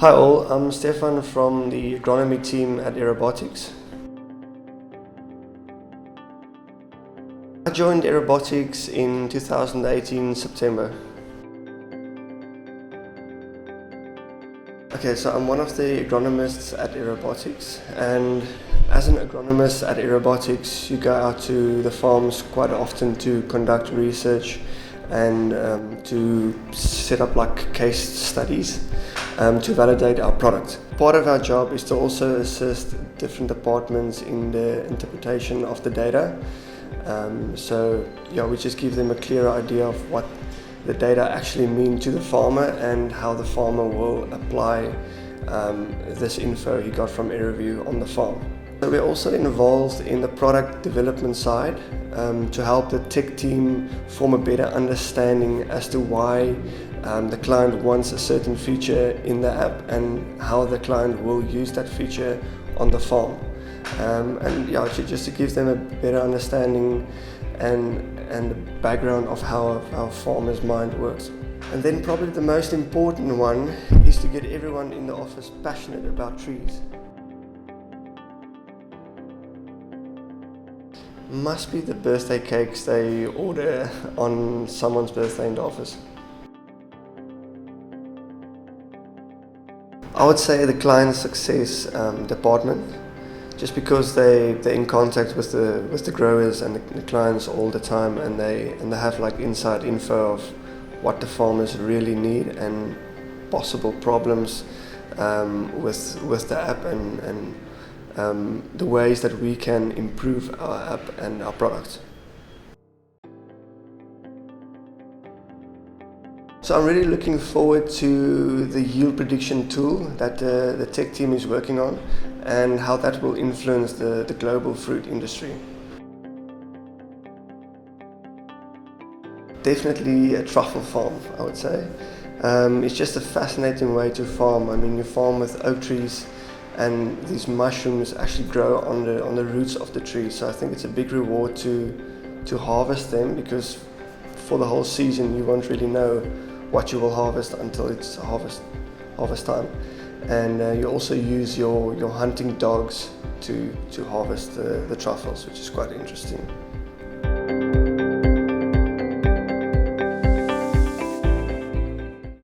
Hi all, I'm Stéfan from the agronomy team at Aerobotics. I joined Aerobotics in 2018 September. Okay, so I'm one of the agronomists at Aerobotics, and as an agronomist at Aerobotics you go out to the farms quite often to conduct research and to set up like case studies to validate our product. Part of our job is to also assist different departments in the interpretation of the data. We just give them a clear idea of what the data actually mean to the farmer and how the farmer will apply this info he got from AeroView on the farm. So we're also involved in the product development side to help the tech team form a better understanding as to why the client wants a certain feature in the app and how the client will use that feature on the farm. Just to give them a better understanding and the background of how our farmer's mind works. And then probably the most important one is to get everyone in the office passionate about trees. Must be the birthday cakes they order on someone's birthday in the office. I would say the client success department, just because they're in contact with the growers and the clients all the time, and they have like inside info of what the farmers really need and possible problems with the app and the ways that we can improve our app and our product. So I'm really looking forward to the yield prediction tool that the tech team is working on and how that will influence the global fruit industry. Definitely a truffle farm, I would say. It's just a fascinating way to farm. I mean, you farm with oak trees and these mushrooms actually grow on the roots of the tree. So I think it's a big reward to harvest them, because for the whole season you won't really know what you will harvest until it's harvest time. And you also use your hunting dogs to harvest the truffles, which is quite interesting.